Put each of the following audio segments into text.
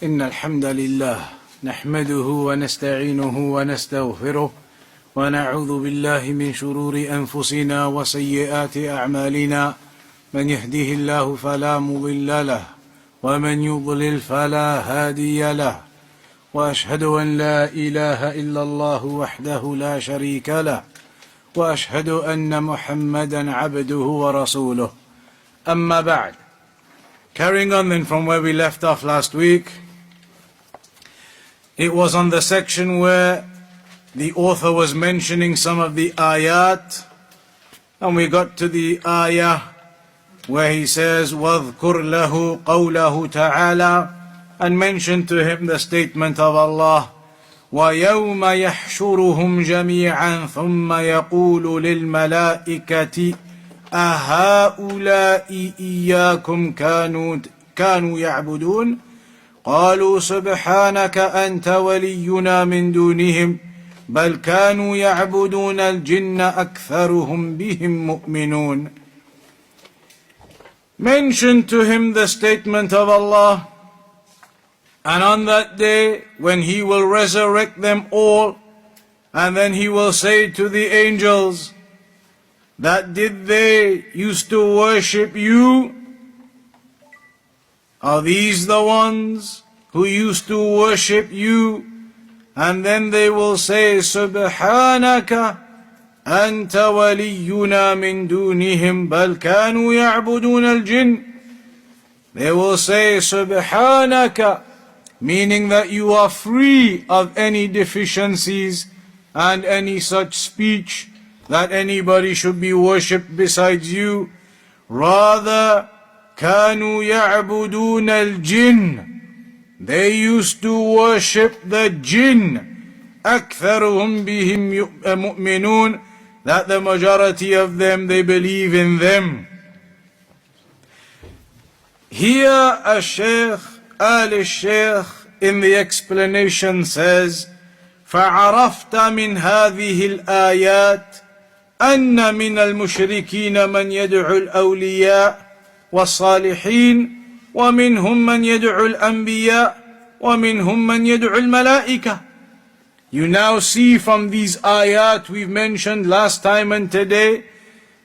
إن الحمد لله نحمده ونستعينه ونستغفره ونعوذ بالله من شرور أنفسنا وسيئات أعمالنا من يهده الله فلا مضل له ومن يضلل فلا هادي له وأشهد أن لا إله إلا الله وحده لا شريك له وأشهد أن محمدا عبده ورسوله أما بعد. Carrying on then from where we left off last week, it was on the section where the author was mentioning some of the ayat, and we got to the ayah where he says وَاذْكُرْ لَهُ قَوْلَهُ تَعَالَى, and mentioned to him the statement of Allah وَيَوْمَ يَحْشُرُهُمْ جَمِيعًا ثُمَّ يَقُولُ لِلْمَلَائِكَةِ أَهَؤُلَاءِ إِيَّاكُمْ كَانُوا يَعْبُدُونَ قالوا سبحانك أنت ولينا من دونهم بل كانوا يعبدون الجن أكثرهم بهم مؤمنون. Mention to him the statement of Allah, and on that day when he will resurrect them all, and then he will say to the angels, that did they used to worship you? Are these the ones who used to worship you? And then they will say, Subhanaka anta waliyuna min dunihim bal kanu ya'budun al-jinn. They will say, Subhanaka, meaning that you are free of any deficiencies and any such speech that anybody should be worshipped besides you. Rather, كانوا يعبدون الجن, they used to worship the jinn. أكثرهم بهم مؤمنون, that the majority of them, they believe in them. Here الشيخ الشيخ in the explanation says فعرفت من هذه الآيات أن من المشركين من يدعو الأولياء والصالحين ومنهم من يدعو الأنبياء ومنهم من يدعو الملائكة. You now see from these ayat we've mentioned last time and today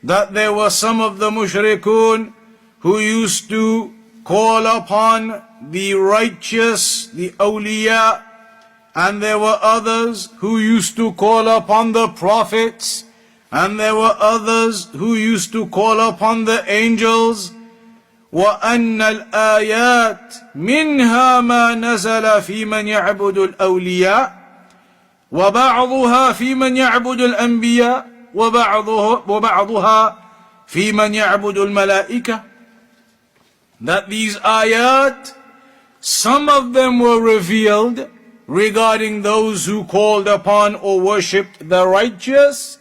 that there were some of the mushrikun who used to call upon the righteous, the awliya, and there were others who used to call upon the prophets, and there were others who used to call upon the angels. وأن الآيات منها ما نزل في من يعبد الأولياء وبعضها في من يعبد الأنبياء وبعضها في من يعبد الملائكة. That these ayat, some of them were revealed regarding those who called upon or worshipped the righteous,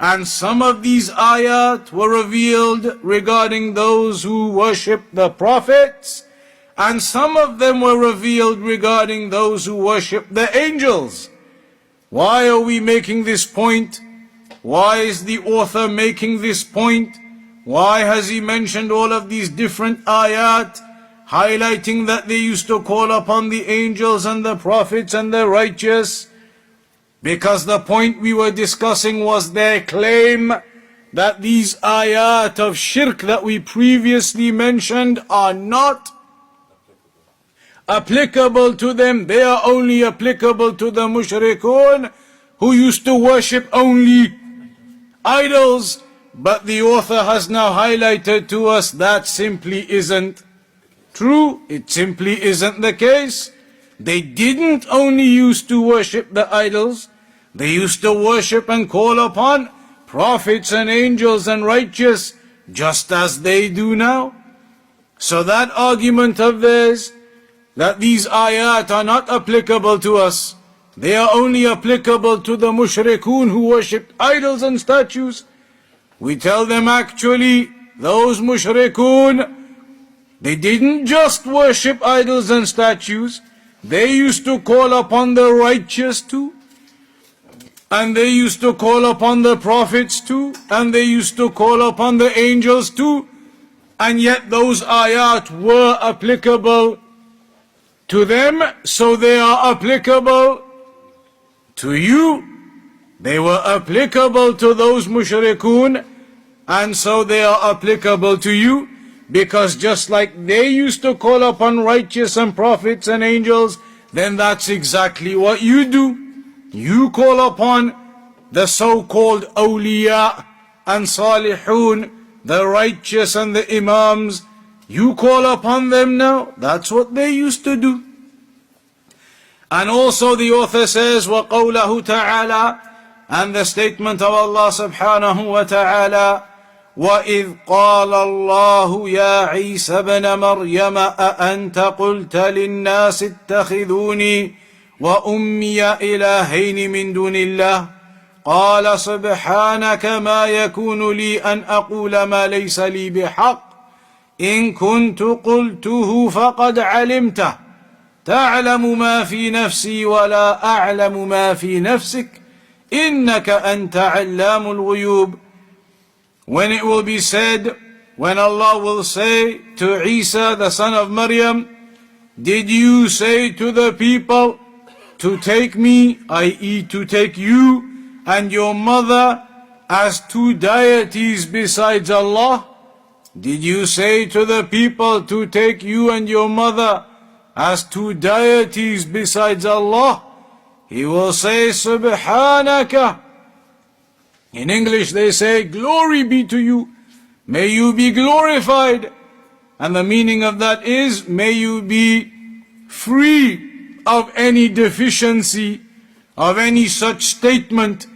and some of these ayat were revealed regarding those who worshipped the prophets, and some of them were revealed regarding those who worshipped the angels. Why are we making this point? Why is the author making this point? Why has he mentioned all of these different ayat, highlighting that they used to call upon the angels and the prophets and the righteous? Because the point we were discussing was their claim that these ayat of shirk that we previously mentioned are not applicable to them. They are only applicable to the mushrikun who used to worship only idols. But the author has now highlighted to us that simply isn't true. It simply isn't the case. They didn't only used to worship the idols, they used to worship and call upon prophets and angels and righteous, just as they do now. So that argument of theirs, that these ayat are not applicable to us, they are only applicable to the mushrikun who worshipped idols and statues, we tell them actually, those mushrikun, they didn't just worship idols and statues, they used to call upon the righteous too, and they used to call upon the prophets too, and they used to call upon the angels too, and yet those ayat were applicable to them, so they are applicable to you. They were applicable to those mushrikun, and so they are applicable to you, because just like they used to call upon righteous and prophets and angels, then that's exactly what you do. You call upon the so-called awliya and salihun, the righteous and the imams. You call upon them now. That's what they used to do. And also the author says, وَقَوْلَهُ تَعَالَى, and the statement of Allah subhanahu wa ta'ala, وَإِذْ قَالَ اللَّهُ يَا عِيسَى بْنَ مَرْيَمَ أَأَنْتَ قُلْتَ لِلنَّاسِ اتَّخِذُونِي وَأُمِّيَ إِلَهَيْنِ مِن دُونِ اللَّهِ قَالَ سُبْحَانَكَ مَا يَكُونُ لِي أَنْ أَقُولَ مَا لَيْسَ لِي بِحَقٍّ إِن كُنتُ قُلْتُهُ فَقَدْ عَلِمْتَهُ تَعْلَمُ مَا فِي نَفْسِي وَلَا أَعْلَمُ مَا فِي نَفْسِكَ إِنَّكَ أَنْتَ عَلَّامُ الْغُيُوبِ. When it will be said, when Allah will say to Isa the son of Maryam, did you say to the people to take me, i.e. to take you and your mother as two deities besides Allah? Did you say to the people to take you and your mother as two deities besides Allah? He will say, Subhanaka. In English they say, glory be to you. May you be glorified. And the meaning of that is, may you be free of any deficiency, of any such statement.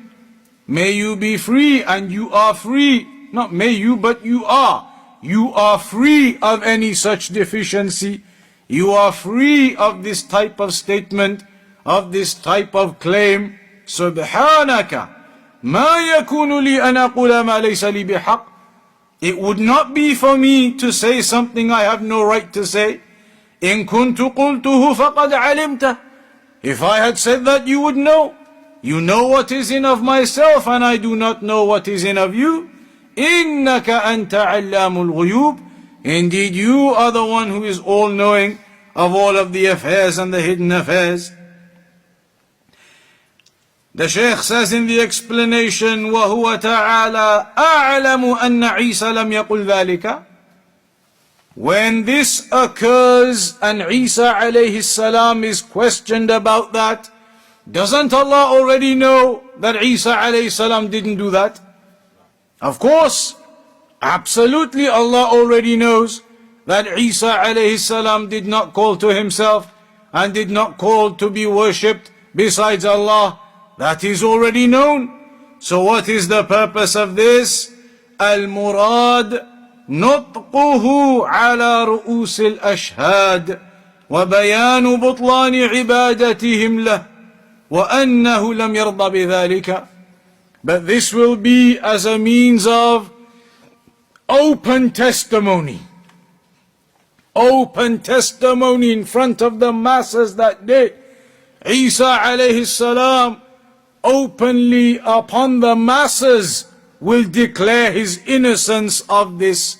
May you be free, and you are free. Not may you, but you are. You are free of any such deficiency. You are free of this type of statement, of this type of claim. Subhanaka. ما يكون لي أن أقول ما ليس لي بحق. It would not be for me to say something I have no right to say. إن كنت قلته فقد علمته. If I had said that, you would know. You know what is in of myself, and I do not know what is in of you. إنك أنت علام الغيوب. Indeed, you are the one who is all-knowing of all of the affairs and the hidden affairs. The Shaykh says in the explanation, وَهُوَ تَعَالَى أَعْلَمُ أَنَّ عِيسَى لَمْ يَقُلْ ذَلِكَ. When this occurs and Isa alayhi salam is questioned about that, doesn't Allah already know that Isa alayhi salam didn't do that? Of course, absolutely Allah already knows that Isa alayhi salam did not call to himself and did not call to be worshipped besides Allah. That is already known. So what is the purpose of this? Al-Murad نطقه على رؤوس الأشهاد وبيان بطلان عبادتهم له وأنه لم يرضى بذلك. But this will be as a means of open testimony. Open testimony in front of the masses that day. Isa alayhi salam openly upon the masses will declare his innocence of this,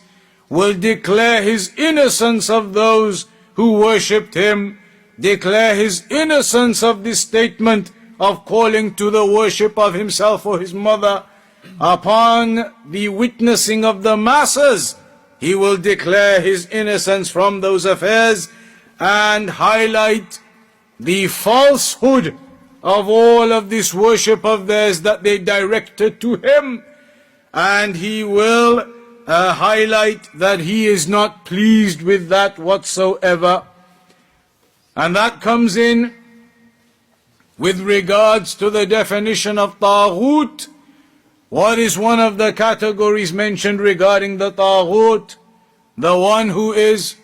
will declare his innocence of those who worshipped him, declare his innocence of this statement of calling to the worship of himself or his mother. Upon the witnessing of the masses, he will declare his innocence from those affairs and highlight the falsehood of all of this worship of theirs that they directed to him. And he will highlight that he is not pleased with that whatsoever. And that comes in with regards to the definition of Taghut. What is one of the categories mentioned regarding the Taghut? The one who is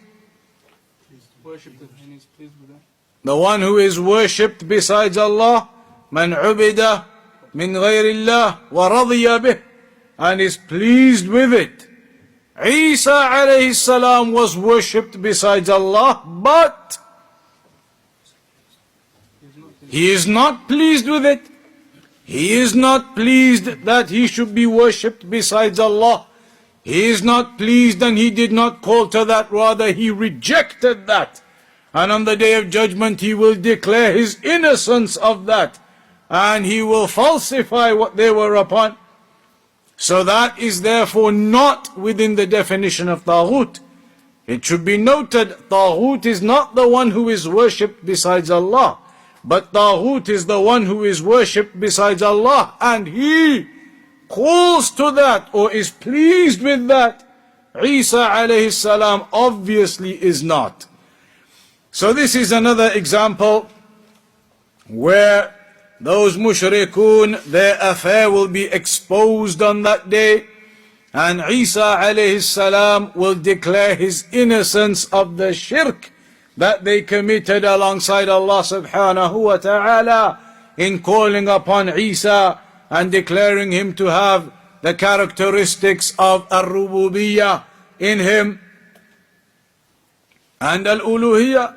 the one who is worshipped besides Allah. Man ubida min ghayrillah wa radiya bih, and is pleased with it. Isa alayhi salam was worshipped besides Allah, but he is not pleased with it. He is not pleased that he should be worshipped besides Allah. He is not pleased, and he did not call to that. Rather, he rejected that. And on the day of judgment he will declare his innocence of that, and he will falsify what they were upon. So that is therefore not within the definition of Taghut. It should be noted, Taghut is not the one who is worshipped besides Allah, but Taghut is the one who is worshipped besides Allah, and he calls to that or is pleased with that. Isa alayhi salam obviously is not. So this is another example where those mushrikun, their affair will be exposed on that day, and Isa alayhi salam will declare his innocence of the shirk that they committed alongside Allah subhanahu wa ta'ala in calling upon Isa and declaring him to have the characteristics of ar-rububiyyah in him and al-uluhiyyah.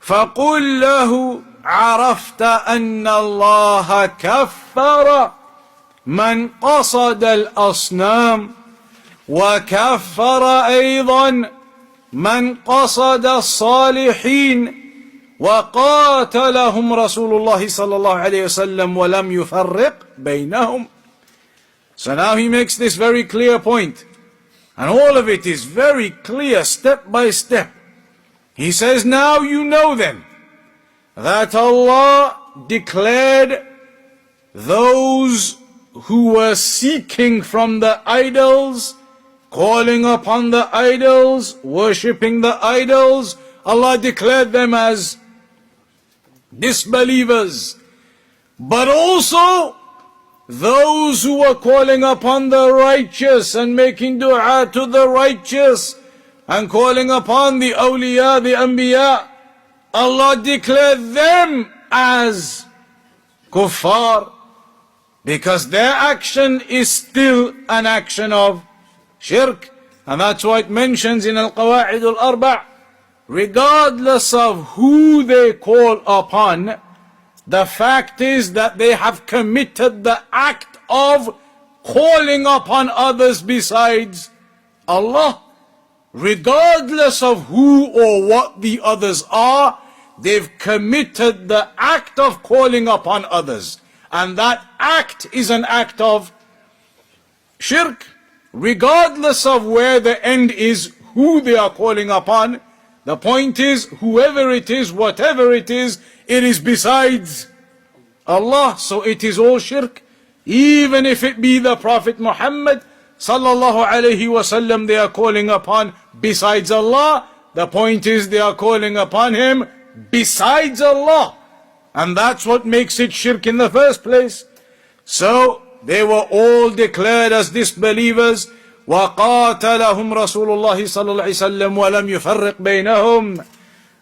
فَقُلْ لَهُ عَرَفْتَ أَنَّ اللَّهَ كَفَّرَ مَنْ قَصَدَ الْأَصْنَامِ وَكَفَّرَ أَيْضًا مَنْ قَصَدَ الصَّالِحِينَ وَقَاتَلَهُمْ رَسُولُ اللَّهِ صَلَّى اللَّهُ عَلَيْهِ وَسَلَّمْ وَلَمْ يُفَرِّقْ بَيْنَهُمْ. So now he makes this very clear point, and all of it is very clear step by step. He says, now you know then that Allah declared those who were seeking from the idols, calling upon the idols, worshipping the idols, Allah declared them as disbelievers. But also those who were calling upon the righteous and making dua to the righteous and calling upon the awliya, the anbiya, Allah declared them as kuffar, because their action is still an action of shirk. And that's why it mentions in Al-Qawa'id Al-Arba', regardless of who they call upon, the fact is that they have committed the act of calling upon others besides Allah. Regardless of who or what the others are, they've committed the act of calling upon others. And that act is an act of shirk. Regardless of where the end is, who they are calling upon, the point is, whoever it is, whatever it is besides Allah. So it is all shirk. Even if it be the Prophet Mohammed sallallahu alayhi wasallam they are calling upon besides Allah, the point is they are calling upon him besides Allah. And that's what makes it shirk in the first place. So they were all declared as disbelievers. وَقَاتَلَهُمْ رَسُولُ اللَّهِ صَلَّى اللَّهِ عَلَيْهِ وَسَلَّمْ وَلَمْ يُفَرِّقْ بَيْنَهُمْ.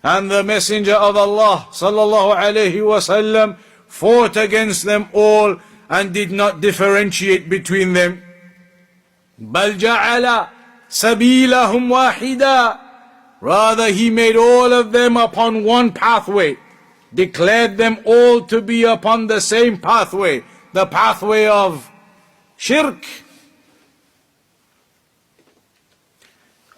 And the Messenger of Allah sallallahu alayhi wasallam fought against them all and did not differentiate between them. بَلْ جَعَلَ سَبِيلَهُمْ وَاحِدًا. Rather, he made all of them upon one pathway, declared them all to be upon the same pathway, the pathway of shirk.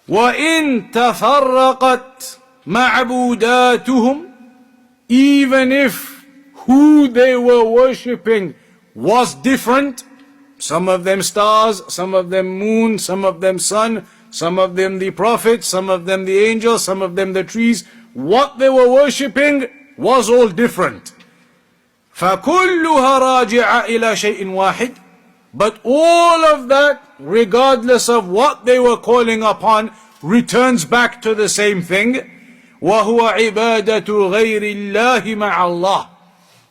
وَإِن تَفَرَّقَتْ مَعْبُودَاتُهُمْ. Even if who they were worshipping was different, some of them stars, some of them moon, some of them sun, some of them the prophet, some of them the angels, some of them the trees, what they were worshipping was all different. فَكُلُّهَا رَاجِعَ إِلَى شَيْءٍ وَاحِدٍ. But all of that, regardless of what they were calling upon, returns back to the same thing. وَهُوَ عِبَادَةُ غَيْرِ اللَّهِ مَعَ اللَّهِ.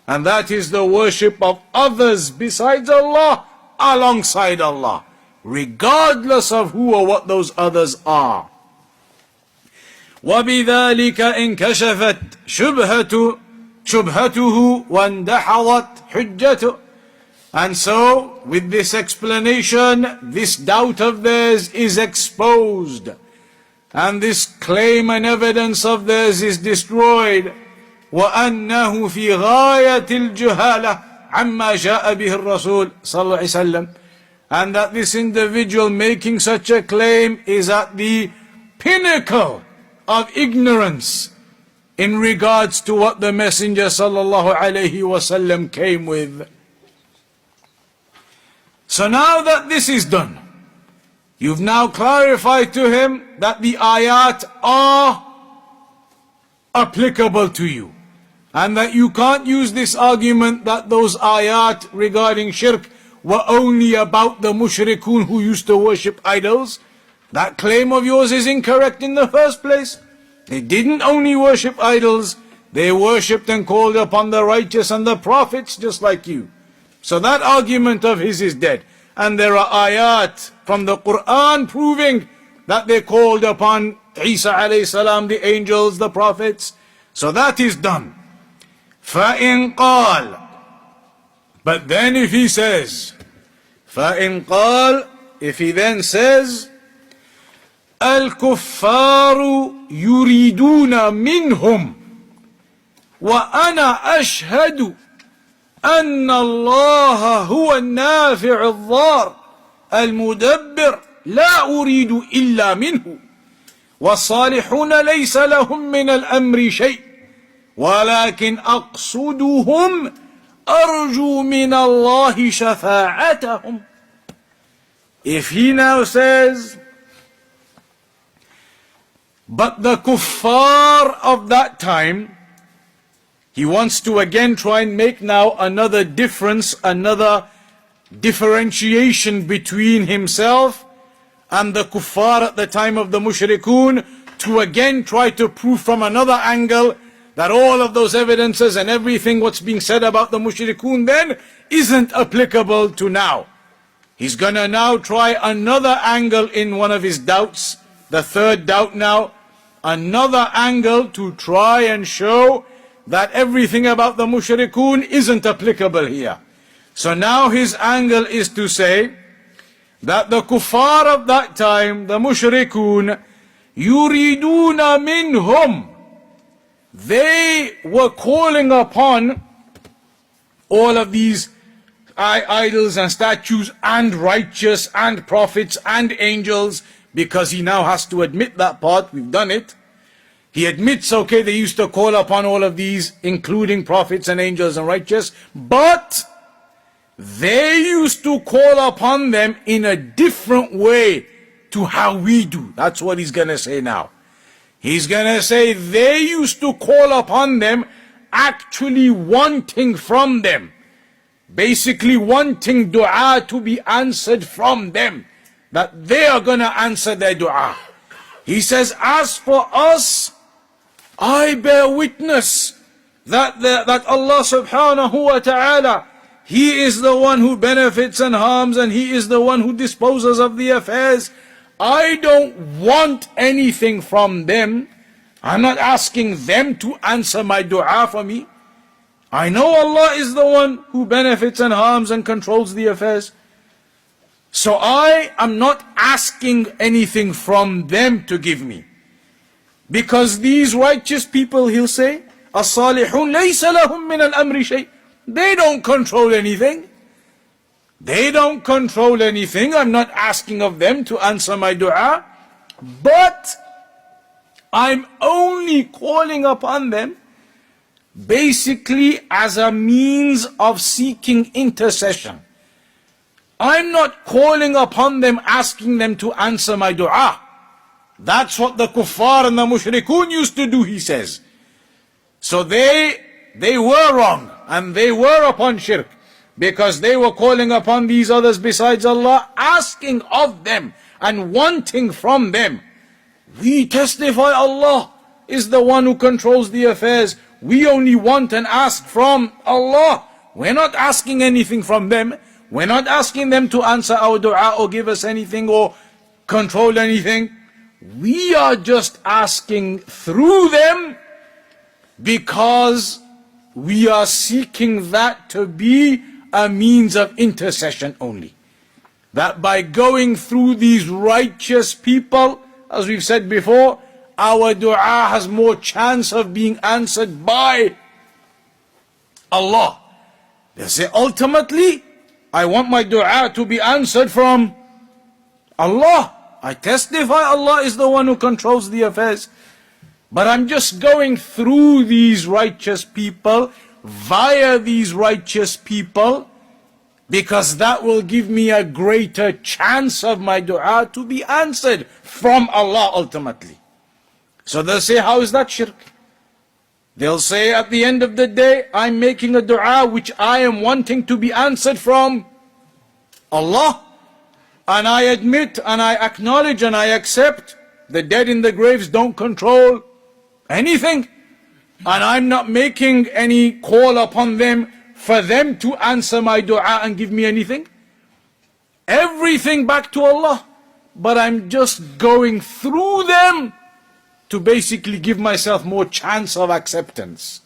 And that is the worship of others besides Allah, alongside Allah, regardless of who or what those others are. وَبِذَلِكَ انْكَشَفَتْ شُبْهَتُهُ وَانْدَحَضَتْ حُجَّتُهُ. And so, with this explanation, this doubt of theirs is exposed, and this claim and evidence of theirs is destroyed. وَأَنَّهُ فِي غَايَةِ الْجُهَالَةِ عَمَّا جَاءَ بِهِ الرَّسُولُ صلى الله عليه وسلم. And that this individual making such a claim is at the pinnacle of ignorance in regards to what the Messenger sallallahu alaihi wasallam came with. So now that this is done, you've now clarified to him that the ayat are applicable to you, and that you can't use this argument that those ayat regarding shirk were only about the mushrikun who used to worship idols. That claim of yours is incorrect in the first place. They didn't only worship idols, they worshipped and called upon the righteous and the prophets just like you. So that argument of his is dead. And there are ayat from the Quran proving that they called upon Isa alayhi salam, the angels, the prophets. So that is done. فَإِنْ قَالَ, but then if he says, فَإِنْ قَالَ, if he then says, الْكُفَّارُ يُرِيدُونَ مِنْهُمْ وَأَنَا أَشْهَدُ أَنَّ اللَّهَ هُوَ النَّافِعُ الضَّارُ الْمُدَبِّرُ لَا أُرِيدُ إِلَّا مِنْهُ وَالصَّالِحُونَ لَيْسَ لَهُم مِّنَ الْأَمْرِ شَيْءٌ وَلَكِنْ أَقْصُدُهُمْ أَرْجُو مِنَ اللَّهِ شَفَاعَتَهُمْ. If he now says, but the kuffar of that time, he wants to again try and make now another difference, another differentiation between himself and the kuffar at the time of the mushrikun, to again try to prove from another angle that all of those evidences and everything what's being said about the mushrikun then isn't applicable to now. He's gonna now try another angle in one of his doubts, the third doubt now, another angle to try and show that everything about the mushrikun isn't applicable here. So now his angle is to say that the kuffar of that time, the mushrikun, yuriduna minhum, they were calling upon all of these idols and statues and righteous and prophets and angels, because he now has to admit that part. We've done it. He admits, okay, they used to call upon all of these, including prophets and angels and righteous, but they used to call upon them in a different way to how we do. That's what he's going to say now. He's going to say they used to call upon them actually wanting from them, basically wanting dua to be answered from them, that they are going to answer their dua. He says, as for us, I bear witness that Allah subhanahu wa ta'ala, He is the one who benefits and harms, and He is the one who disposes of the affairs. I don't want anything from them. I'm not asking them to answer my dua for me. I know Allah is the one who benefits and harms and controls the affairs. So I am not asking anything from them to give me. Because these righteous people, he'll say, الصالحون ليس لهم من الأمر شيء. They don't control anything. They don't control anything. I'm not asking of them to answer my dua. But I'm only calling upon them basically as a means of seeking intercession. I'm not calling upon them, asking them to answer my dua. That's what the kuffar and the mushrikun used to do, he says. So they were wrong, and they were upon shirk, because they were calling upon these others besides Allah, asking of them and wanting from them. We testify Allah is the one who controls the affairs. We only want and ask from Allah. We're not asking anything from them. We're not asking them to answer our dua or give us anything or control anything. We are just asking through them, because we are seeking that to be a means of intercession only. That by going through these righteous people, as we've said before, our dua has more chance of being answered by Allah. They say, ultimately, I want my dua to be answered from Allah. I testify Allah is the one who controls the affairs. but I'm just going through these righteous people, via these righteous people, because that will give me a greater chance of my dua to be answered from Allah ultimately. So they'll say, how is that shirk? They'll say at the end of the day, I'm making a dua which I am wanting to be answered from Allah. And I admit and I acknowledge and I accept the dead in the graves don't control anything. And I'm not making any call upon them for them to answer my dua and give me anything. Everything back to Allah. But I'm just going through them to basically give myself more chance of acceptance,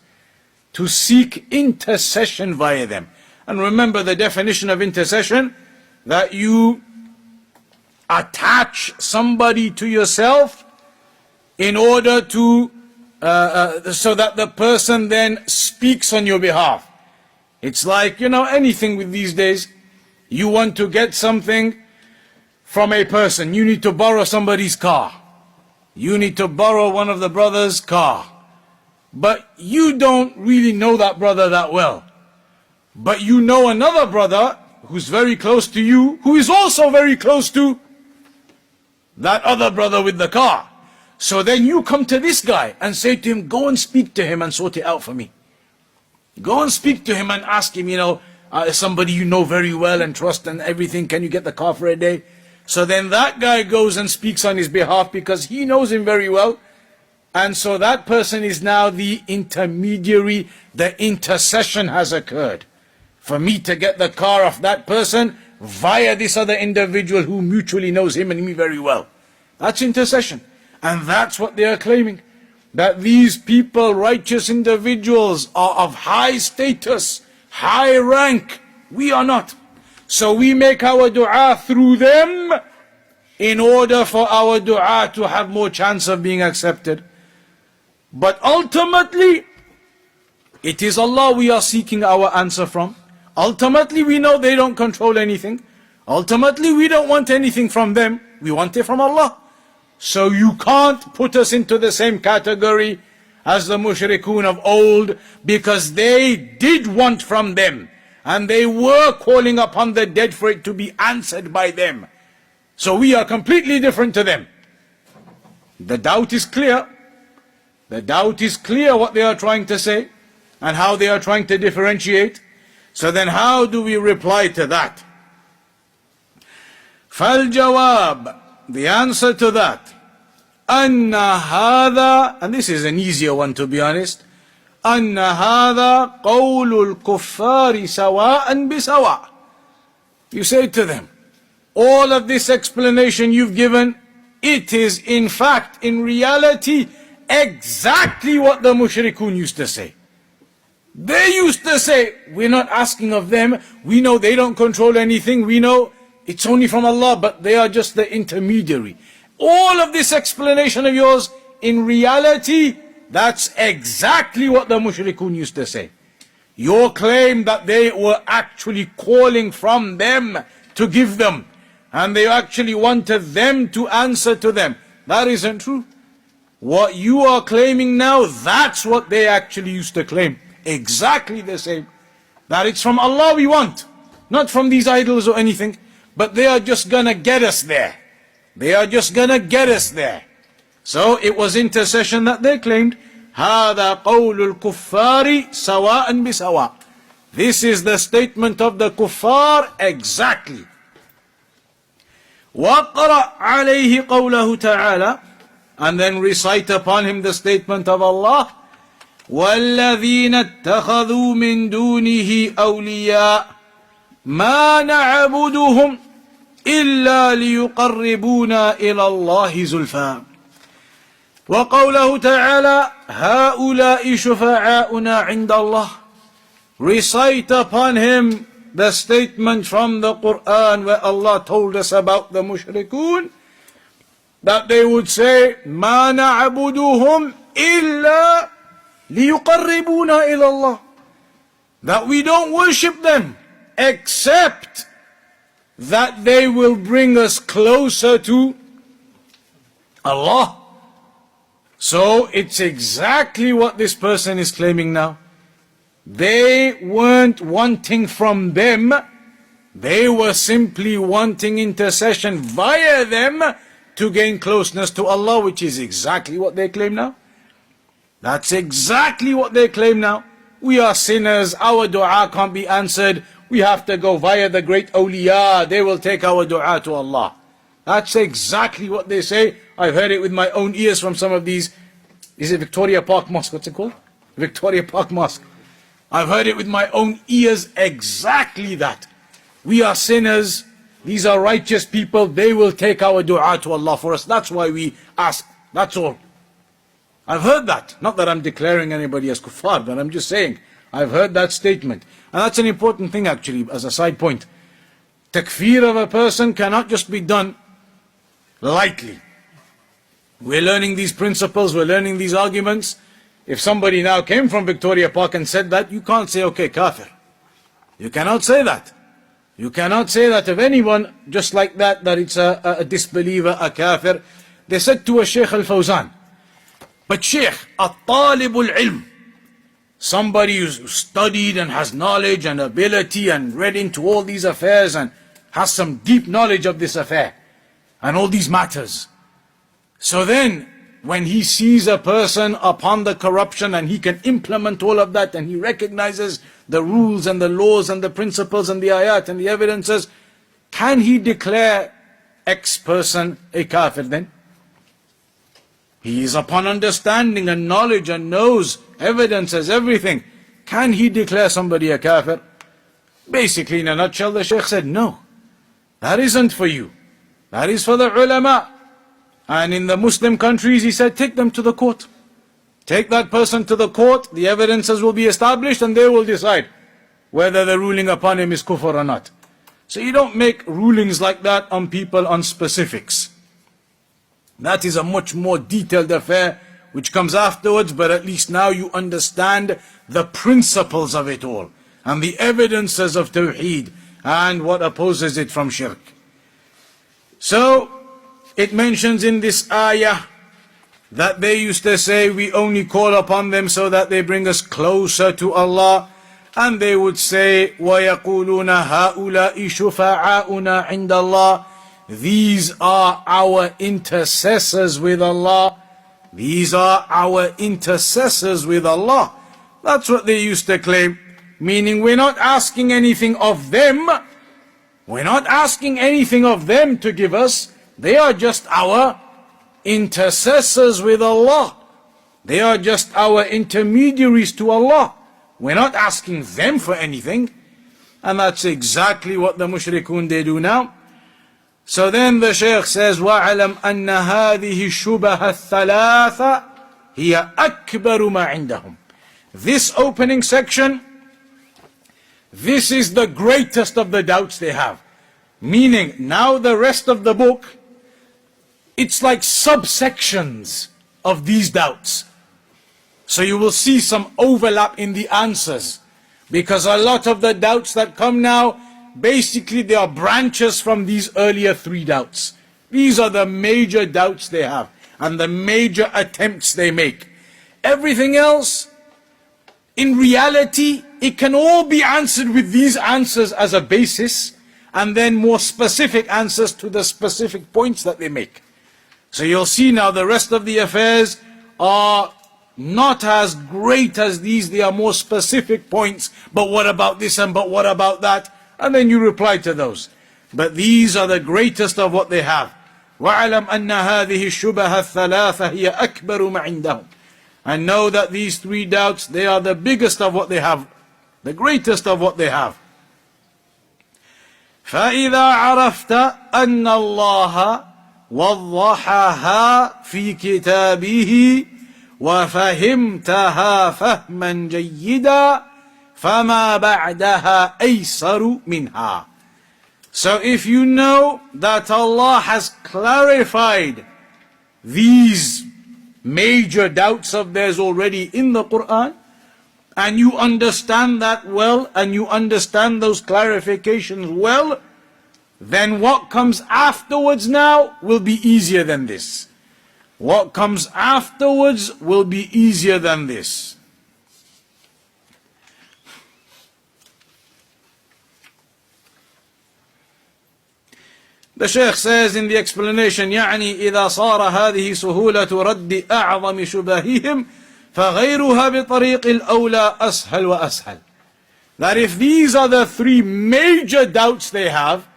to seek intercession via them. And remember the definition of intercession, that you attach somebody to yourself in order to, so that the person then speaks on your behalf. It's like, anything with these days. You want to get something from a person, you need to borrow somebody's car. You need to borrow one of the brother's car. But you don't really know that brother that well. But you know another brother who's very close to you, who is also very close to that other brother with the car. So then you come to this guy and say to him, go and speak to him and sort it out for me. Go and speak to him and ask him, somebody you know very well and trust and everything, can you get the car for a day? So then that guy goes and speaks on his behalf because he knows him very well. And so that person is now the intermediary. The intercession has occurred for me to get the car off that person via this other individual who mutually knows him and me very well. That's intercession. And that's what they are claiming. That these people, righteous individuals, are of high status, high rank. We are not. So we make our dua through them in order for our dua to have more chance of being accepted. But ultimately, it is Allah we are seeking our answer from. Ultimately, we know they don't control anything. Ultimately, we don't want anything from them. We want it from Allah. So you can't put us into the same category as the mushrikun of old, because they did want from them. And they were calling upon the dead for it to be answered by them. So we are completely different to them. The doubt is clear. The doubt is clear what they are trying to say and how they are trying to differentiate. So then how do we reply to that? فَالْجَوَابِ, the answer to that, أَنَّ هَذَا, and this is an easier one to be honest, أن هذا قول الكفار سواء بسواء. You say to them, all of this explanation you've given, it is in fact, in reality, exactly what the mushrikun used to say. They used to say, we're not asking of them, we know they don't control anything, we know it's only from Allah, but they are just the intermediary. All of this explanation of yours, in reality, that's exactly what the mushrikun used to say. Your claim that they were actually calling from them to give them, and they actually wanted them to answer to them, that isn't true. What you are claiming now, that's what they actually used to claim. Exactly the same. That it's from Allah we want, not from these idols or anything. But they are just gonna get us there. They are just gonna get us there. So it was intercession that they claimed. هذا قول الكفار سواء بسواء. This is the statement of the kuffar exactly. وَقْرَأْ عَلَيْهِ قَوْلَهُ تَعَالَى, and then recite upon him the statement of Allah, وَالَّذِينَ اتَّخَذُوا مِن دُونِهِ أَوْلِيَاءَ مَا نَعْبُدُهُمْ إِلَّا لِيُقَرِّبُونَا إِلَى اللَّهِ زُلْفَىٰ. وقوله تعالى هؤلاء شفعاؤنا عند الله. Recite upon him the statement from the Quran where Allah told us about the mushrikun, that they would say ما نعبدهم إلا ليقربونا إلى الله, that we don't worship them except that they will bring us closer to Allah. So it's exactly what this person is claiming now. They weren't wanting from them, they were simply wanting intercession via them to gain closeness to Allah, which is exactly what they claim now. That's exactly what they claim now. We are sinners, our dua can't be answered, we have to go via the great awliya, they will take our dua to Allah. That's exactly what they say. I've heard it with my own ears from some of these. Is it Victoria Park Mosque? What's it called? Victoria Park Mosque. I've heard it with my own ears, exactly that. We are sinners, these are righteous people, they will take our dua to Allah for us. That's why we ask, that's all. I've heard that. Not that I'm declaring anybody as kuffar, but I'm just saying, I've heard that statement. And that's an important thing actually, as a side point. Takfir of a person cannot just be done lightly. We're learning these principles, we're learning these arguments. If somebody now came from Victoria Park and said that, you can't say, okay, kafir. You cannot say that. You cannot say that of anyone just like that, that it's a disbeliever, a kafir. They said to a Shaykh al-Fawzan, but Shaykh, at-talibul ilm, somebody who's studied and has knowledge and ability and read into all these affairs and has some deep knowledge of this affair and all these matters. So then, when he sees a person upon the corruption and he can implement all of that and he recognizes the rules and the laws and the principles and the ayat and the evidences, can he declare X person a kafir then? He is upon understanding and knowledge and knows evidences, everything. Can he declare somebody a kafir? Basically, in a nutshell, the Shaykh said, no, that isn't for you. That is for the ulama. And in the Muslim countries, he said, take them to the court. Take that person to the court, the evidences will be established and they will decide whether the ruling upon him is kufr or not. So you don't make rulings like that on people on specifics. That is a much more detailed affair which comes afterwards, but at least now you understand the principles of it all and the evidences of tawheed and what opposes it from shirk. So it mentions in this ayah that they used to say, we only call upon them so that they bring us closer to Allah. And they would say, وَيَقُولُونَ هَؤُلَاءِ شُفَعَاؤُنَا عِنْدَ اللَّهِ. These are our intercessors with Allah. These are our intercessors with Allah. That's what they used to claim. Meaning we're not asking anything of them. We're not asking anything of them to give us. They are just our intercessors with Allah. They are just our intermediaries to Allah. We're not asking them for anything. And that's exactly what the mushrikun they do now. So then the Shaykh says, وَعَلَمْ أَنَّ هَذِهِ الشُّبَهَ الثَّلَاثَ هِيَ أَكْبَرُ مَا عِنْدَهُمْ. This opening section, this is the greatest of the doubts they have. Meaning, now the rest of the book, it's like subsections of these doubts. So you will see some overlap in the answers. Because a lot of the doubts that come now, basically they are branches from these earlier three doubts. These are the major doubts they have and the major attempts they make. Everything else, in reality, it can all be answered with these answers as a basis and then more specific answers to the specific points that they make. So you'll see now the rest of the affairs are not as great as these, they are more specific points. But what about this and but what about that? And then you reply to those. But these are the greatest of what they have. وَعَلَمْ أَنَّ هَذِهِ الشُّبَهَ الثَّلَاثَ هِيَ أَكْبَرُ مَا عِنْدَهُمْ. And know that these three doubts, they are the biggest of what they have, the greatest of what they have. فَإِذَا عَرَفْتَ أَنَّ اللَّهَ وَضَّحَهَا فِي كِتَابِهِ وَفَهِمْتَهَا فَهْمًا جَيِّدًا فَمَا بَعْدَهَا أَيْسَرُ مِنْهَا. So if you know that Allah has clarified these major doubts of theirs already in the Quran, and you understand that well, and you understand those clarifications well, then what comes afterwards now will be easier than this. what comes afterwards will be easier than this. The Shaykh says in the explanation, يعني إذا صار هذه سهولة رد أعظم شبههم فغيرها بطريق الأولى أسهل وأسهل. That if these are the three major doubts they have,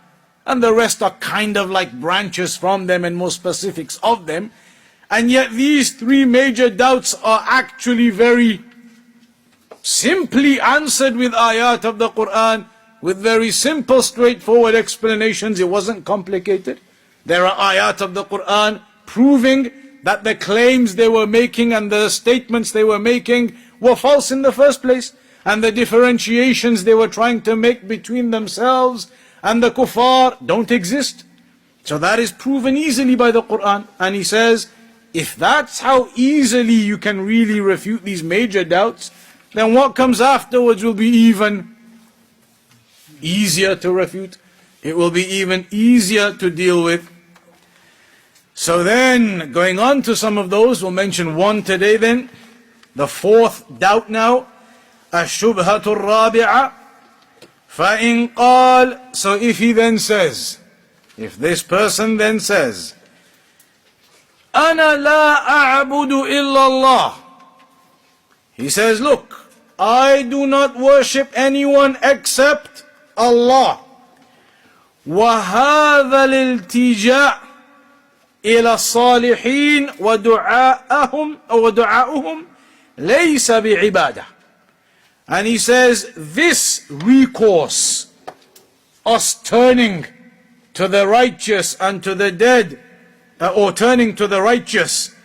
and the rest are kind of like branches from them and more specifics of them, and yet these three major doubts are actually very simply answered with ayat of the Quran, with very simple, straightforward explanations. It wasn't complicated. There are ayat of the Quran proving that the claims they were making and the statements they were making were false in the first place, and the differentiations they were trying to make between themselves and the kuffar don't exist. So that is proven easily by the Quran. And he says, if that's how easily you can really refute these major doubts, then what comes afterwards will be even easier to refute. It will be even easier to deal with. So then, going on to some of those, we'll mention one today then. The fourth doubt now, ush-Shubuhaat al-Rabi'a. فَإِنْ قَالَ. So if he then says, if this person then says, أَنَا لَا أَعْبُدُ إِلَّا اللَّهِ. He says, look, I do not worship anyone except Allah. وَهَذَا الْالْتِجَاءُ إِلَى الصَّالِحِينَ وَدُعَاؤُهُمْ لَيْسَ بِعِبَادَةٍ. And he says, this recourse, us turning to the righteous and to the dead, or turning to the righteous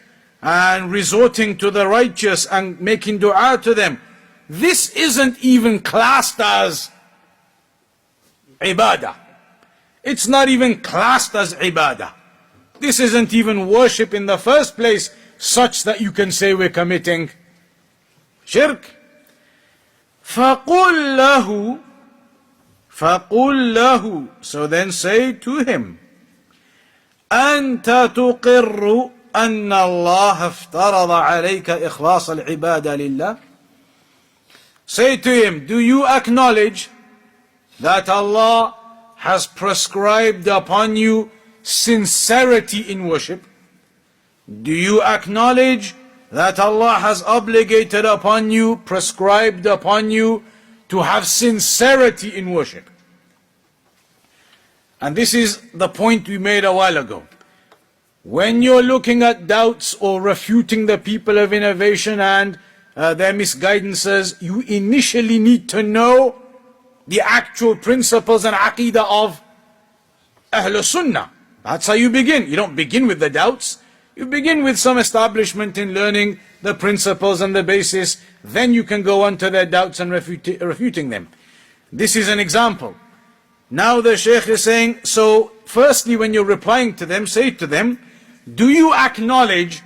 and resorting to the righteous and making dua to them, this isn't even classed as ibadah. It's not even classed as ibadah. This isn't even worship in the first place, such that you can say we're committing shirk. فَقُلْ لَهُ. So then say to him, أَنْتَ تُقِرُّ أَنَّ اللَّهَ افْتَرَضَ عَلَيْكَ إِخْلَاصَ الْعِبَادَةِ لِلَّهِ. Say to him, do you acknowledge that Allah has prescribed upon you sincerity in worship? Do you acknowledge that Allah has obligated upon you, prescribed upon you, to have sincerity in worship? And this is the point we made a while ago. When you're looking at doubts or refuting the people of innovation and their misguidances, you initially need to know the actual principles and aqidah of Ahlul Sunnah. That's how you begin. You don't begin with the doubts. You begin with some establishment in learning the principles and the basis. Then you can go on to their doubts and refuting them. This is an example. Now the Shaykh is saying, so firstly when you're replying to them, say to them, do you acknowledge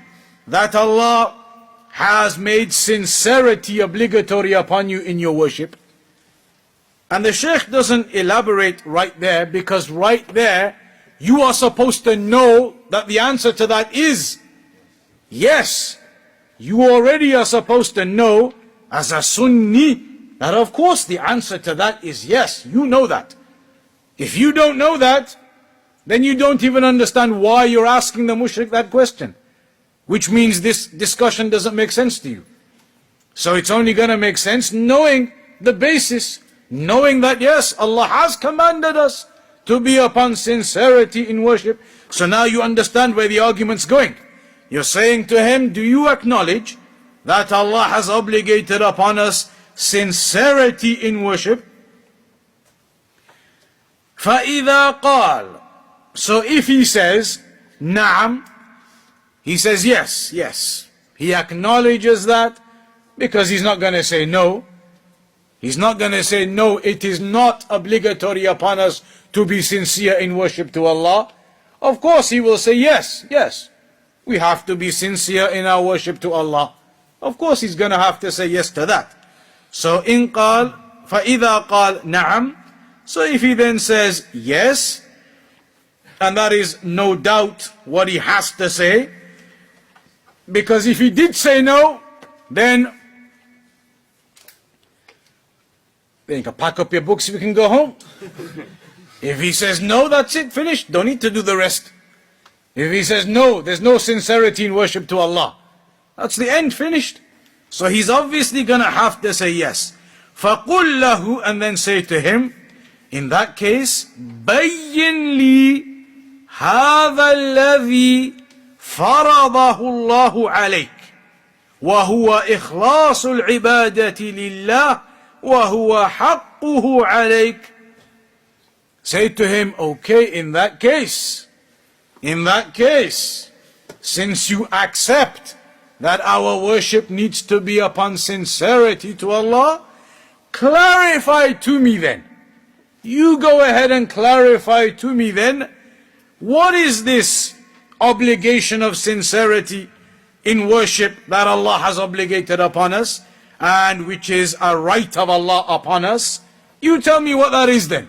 that Allah has made sincerity obligatory upon you in your worship? And the Shaykh doesn't elaborate right there, because right there you are supposed to know that the answer to that is yes. You already are supposed to know as a Sunni that of course the answer to that is yes. You know that. If you don't know that, then you don't even understand why you're asking the mushrik that question, which means this discussion doesn't make sense to you. So it's only going to make sense knowing the basis, knowing that yes, Allah has commanded us to be upon sincerity in worship. So now you understand where the argument's going. You're saying to him, do you acknowledge that Allah has obligated upon us sincerity in worship? فَإِذَا قَالَ. So if he says, نعم, he says yes, yes. He acknowledges that, because he's not going to say no. He's not going to say no, it is not obligatory upon us to be sincere in worship to Allah. Of course he will say yes, yes. We have to be sincere in our worship to Allah. Of course he's going to have to say yes to that. So in قال, فَإِذَا قَال نعم. So if he then says yes, and that is no doubt what he has to say, Because if he did say no, then you can pack up your books, we can go home. If he says no, that's it, finished. Don't need to do the rest. If he says no, there's no sincerity in worship to Allah, that's the end, finished. So he's obviously going to have to say yes. فَقُلْ لَهُ, and then say to him, in that case, بَيِّنْ لِي هَذَا الَّذِي فَرَضَهُ اللَّهُ عَلَيْكَ وَهُوَ إِخْلَاصُ الْعِبَادَةِ لِلَّهِ وَهُوَ حَقُّهُ عَلَيْكَ. Say to him, okay, in that case, since you accept that our worship needs to be upon sincerity to Allah, clarify to me then. You go ahead and clarify to me then, what is this obligation of sincerity in worship that Allah has obligated upon us, and which is a right of Allah upon us? You tell me what that is then.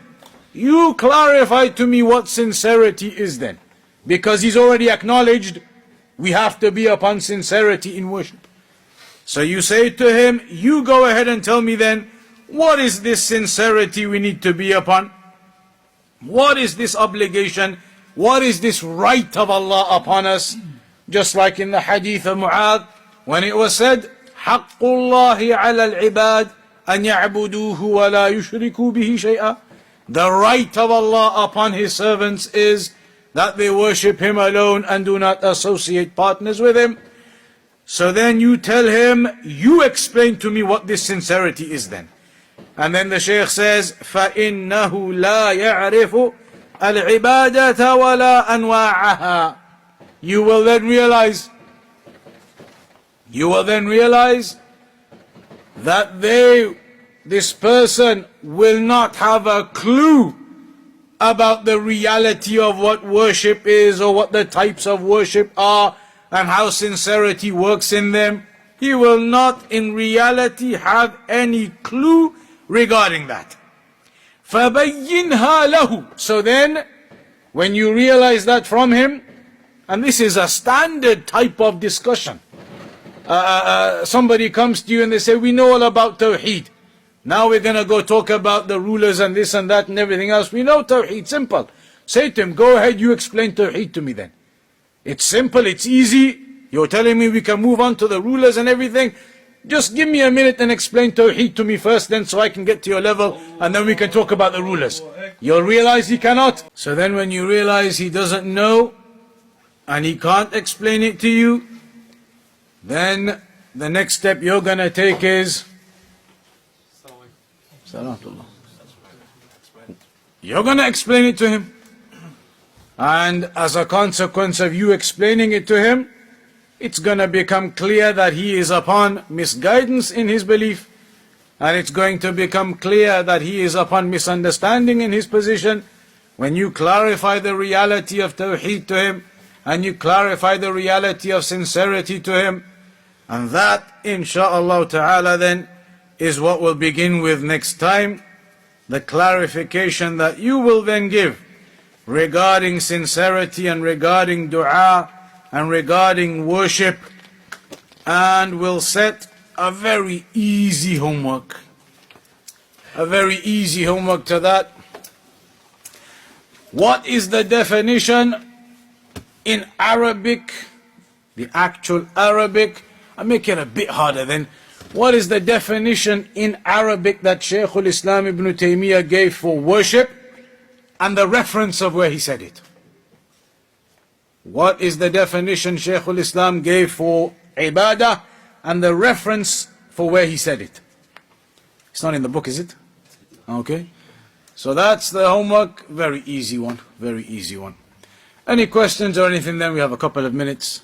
You clarify to me what sincerity is then. Because he's already acknowledged we have to be upon sincerity in worship. So you say to him, you go ahead and tell me then, what is this sincerity we need to be upon? What is this obligation? What is this right of Allah upon us? Just like in the hadith of Mu'adh, when it was said, حَقُّ اللَّهِ عَلَى الْعِبَادِ أَنْ يَعْبُدُوهُ وَلَا يُشْرِكُوا بِهِ شَيْئًا. The right of Allah upon His servants is that they worship Him alone and do not associate partners with Him. So then you tell him, you explain to me what this sincerity is then. And then the Shaykh says, فَإِنَّهُ لَا يَعْرِفُ الْعِبَادَةَ وَلَا أَنْوَاعَهَا. You will then realize that this person will not have a clue about the reality of what worship is, or what the types of worship are, and how sincerity works in them. He will not in reality have any clue regarding that. فَبَيِّنْهَا لَهُ. So then, when you realize that from him, and this is a standard type of discussion. Somebody comes to you and they say, we know all about tawheed. Now we're going to go talk about the rulers and this and that and everything else. We know tawheed, simple. Say to him, go ahead, you explain tawheed to me then. It's simple, it's easy. You're telling me we can move on to the rulers and everything. Just give me a minute and explain tawheed to me first then, so I can get to your level, and then we can talk about the rulers. You'll realize he cannot. So then when you realize he doesn't know and he can't explain it to you, then the next step you're going to take is you're going to explain it to him. And as a consequence of you explaining it to him, it's going to become clear that he is upon misguidance in his belief, and it's going to become clear that he is upon misunderstanding in his position. When you clarify the reality of tawheed to him, and you clarify the reality of sincerity to him, and that, insha'Allah ta'ala, then is what we'll begin with next time. The clarification that you will then give regarding sincerity and regarding dua and regarding worship, and we'll set a very easy homework. A very easy homework to that. What is the definition in Arabic, the actual Arabic? I'll make it a bit harder then. What is the definition in Arabic that Shaykhul Islam Ibn Taymiyyah gave for worship, and the reference of where he said it? What is the definition Shaykhul Islam gave for ibadah, and the reference for where he said it? It's not in the book, is it? Okay. So that's the homework. Very easy one. Very easy one. Any questions or anything then? We have a couple of minutes.